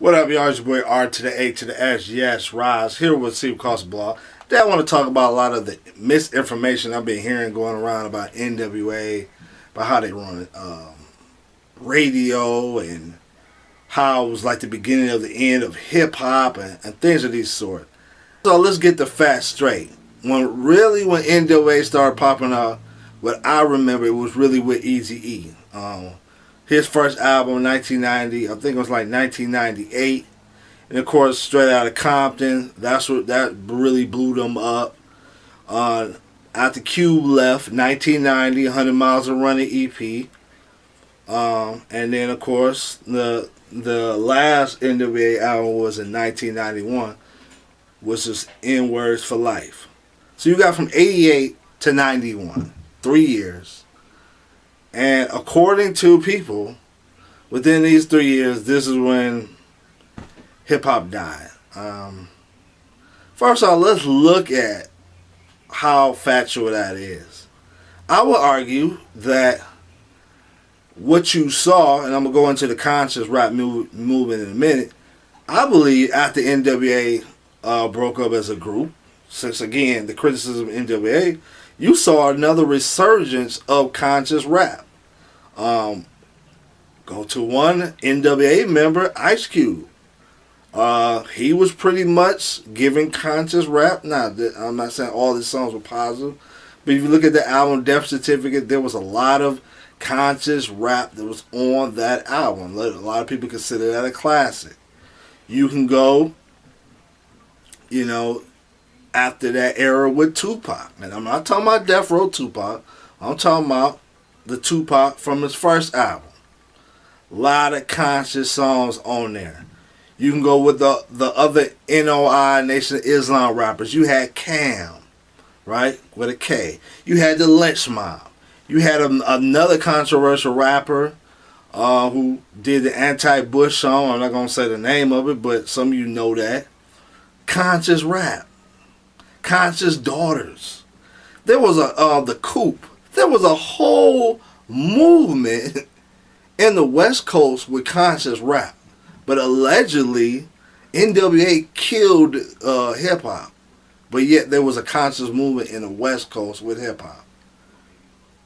What up, y'all? It's your boy R to the A to the S. Yes, Rise here with Steve Cost Blog. Today I want to talk about a lot of the misinformation I've been hearing going around about N.W.A, about how they run radio and how it was like the beginning of the end of hip hop and things of these sort. So let's get the facts straight. When N.W.A started popping up, what I remember it was really with Eazy-E. His first album, 1990, I think it was like 1998. And of course, Straight Outta Compton, that really blew them up. After Cube left, 1990, 100 Miles of Running EP. And then, of course, the last N.W.A album was in 1991, which is N-Words for Life. So you got from 88 to 91, 3 years. And according to people, within these 3 years, this is when hip-hop died. First off, let's look at how factual that is. I would argue that what you saw, and I'm going to go into the conscious rap movement in a minute, I believe after N.W.A broke up as a group, since again, the criticism of N.W.A, you saw another resurgence of conscious rap. Go to one N.W.A member, Ice Cube. He was pretty much giving conscious rap. Now, I'm not saying all his songs were positive, but if you look at the album Death Certificate, there was a lot of conscious rap that was on that album. A lot of people consider that a classic. You can go, after that era with Tupac. And I'm not talking about Death Row Tupac. I'm talking about the Tupac from his first album. A lot of conscious songs on there. You can go with the other N.W.A, Nation of Islam rappers. You had Cam, right, with a K. You had the Lynch Mob. You had another controversial rapper who did the anti-Bush song. I'm not going to say the name of it, but some of you know that. Conscious rap. Conscious Daughters. There was the Coop. There was a whole movement in the West Coast with conscious rap. But allegedly, N.W.A killed hip-hop. But yet there was a conscious movement in the West Coast with hip-hop.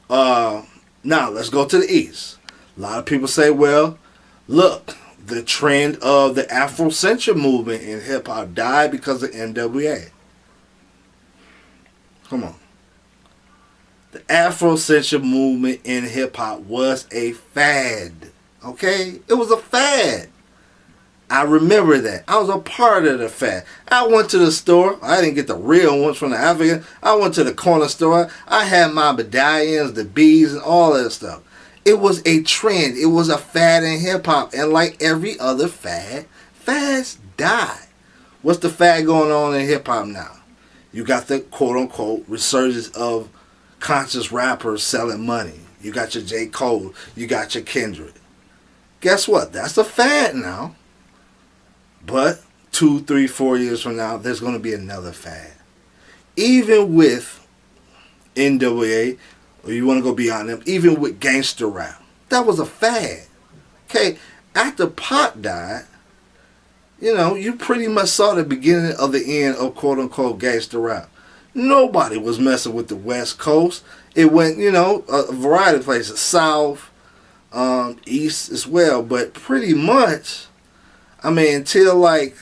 Now, let's go to the East. A lot of people say, well, look, the trend of the Afrocentric movement in hip-hop died because of N.W.A. Come on. The Afrocentric movement in hip-hop was a fad. Okay? It was a fad. I remember that. I was a part of the fad. I went to the store. I didn't get the real ones from the African. I went to the corner store. I had my medallions, the beads, and all that stuff. It was a trend. It was a fad in hip-hop. And like every other fad, fads die. What's the fad going on in hip-hop now? You got the quote-unquote resurgence of conscious rappers selling money. You got your J. Cole. You got your Kendrick. Guess what? That's a fad now. But 2, 3, 4 years from now, there's going to be another fad. Even with N.W.A, or you want to go beyond them, even with gangster rap, that was a fad. Okay, after Pac died, you pretty much saw the beginning of the end of quote-unquote gangster rap. Nobody was messing with the West Coast. It went, a variety of places, South, East as well. But pretty much, until like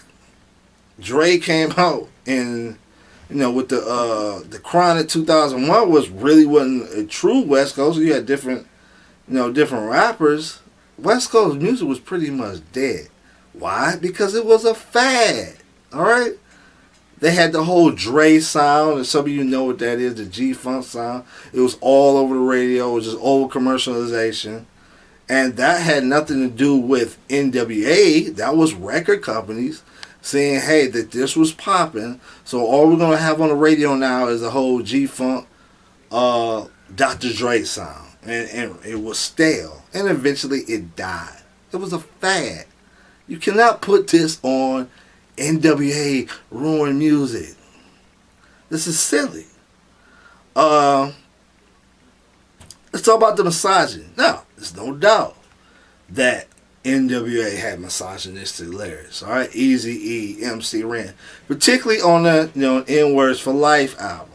Dre came out and, with the Chronic 2001 wasn't a true West Coast. You had different rappers. West Coast music was pretty much dead. Why? Because it was a fad. Alright? They had the whole Dre sound, and some of you know what that is, the G-Funk sound. It was all over the radio. It was just over commercialization. And that had nothing to do with N.W.A. That was record companies saying, hey, that this was popping. So all we're going to have on the radio now is the whole G-Funk Dr. Dre sound. And it was stale. And eventually it died. It was a fad. You cannot put this on N.W.A. ruin music. This is silly. Let's talk about the misogyny. Now, there's no doubt that N.W.A. had misogynistic lyrics. All right, Eazy-E, MC Ren, particularly on the N-Words for Life album.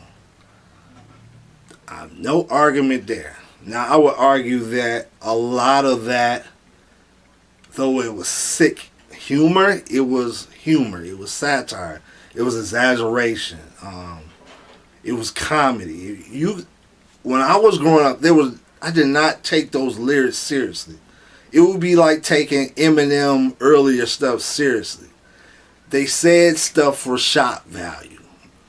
No argument there. Now I would argue that a lot of that, though it was sick humor, it was humor. It was satire. It was exaggeration. It was comedy. When I was growing up, I did not take those lyrics seriously. It would be like taking Eminem earlier stuff seriously. They said stuff for shock value.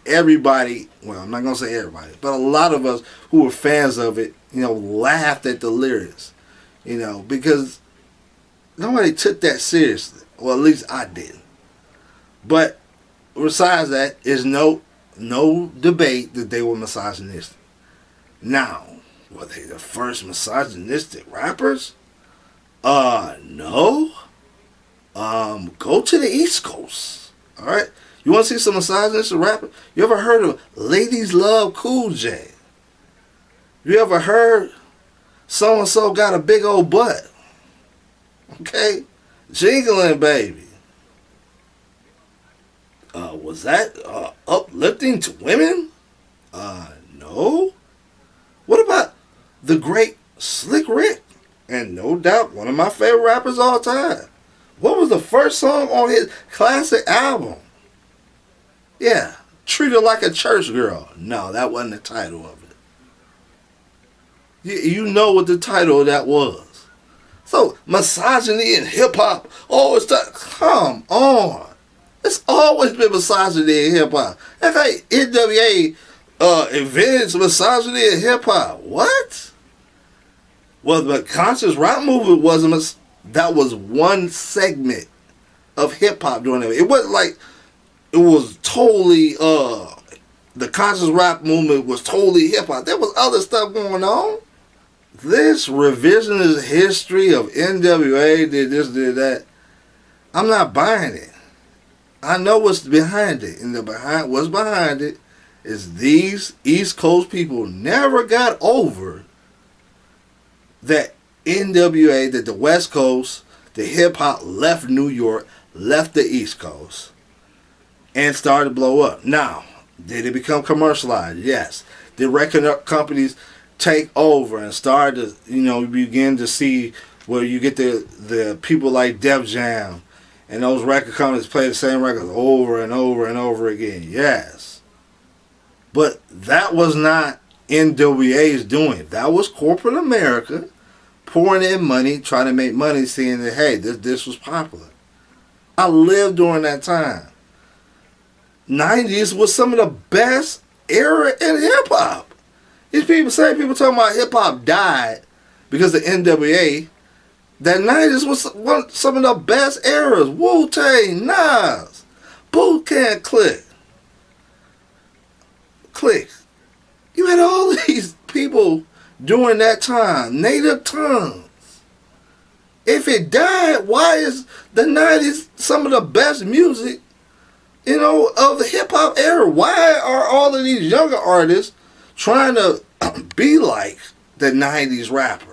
Everybody, well, I'm not going to say everybody, but a lot of us who were fans of it, laughed at the lyrics, because nobody took that seriously. Well, at least I didn't. But besides that, there's no debate that they were misogynistic. Now, were they the first misogynistic rappers? No. Go to the East Coast. All right. You want to see some misogynistic rappers? You ever heard of Ladies Love Cool J? You ever heard so and so got a big old butt? Okay, jingling baby. Was that uplifting to women? No. What about the great Slick Rick? And no doubt one of my favorite rappers all time. What was the first song on his classic album? Yeah, Treat Her Like a Church Girl. No, that wasn't the title of it. You know what the title of that was. So, misogyny in hip-hop. Oh, come on. It's always been misogyny in hip-hop. That's like N.W.A. Invented misogyny in hip-hop. What? Well, the conscious rap movement wasn't. That was one segment of hip-hop during it. It wasn't like it was totally, the conscious rap movement was totally hip-hop. There was other stuff going on. This revisionist history of N.W.A. did this, did that. I'm not buying it. I know what's behind it. And what's behind it is these East Coast people never got over that N.W.A., that the West Coast, the hip-hop left New York, left the East Coast, and started to blow up. Now, did it become commercialized? Yes. Did record companies take over and start to, begin to see where you get the people like Def Jam and those record companies play the same records over and over and over again? Yes. But that was not N.W.A.'s doing. That was corporate America pouring in money, trying to make money, seeing that, hey, this was popular. I lived during that time. 90's was some of the best era in hip-hop. These people talking about hip-hop died because of N.W.A. That 90's was some of the best eras. Wu-Tang, Nas, Boot Camp Click. You had all these people during that time, native tongues. If it died, why is the 90's some of the best music, of the hip-hop era? Why are all of these younger artists trying to be like the 90's rappers?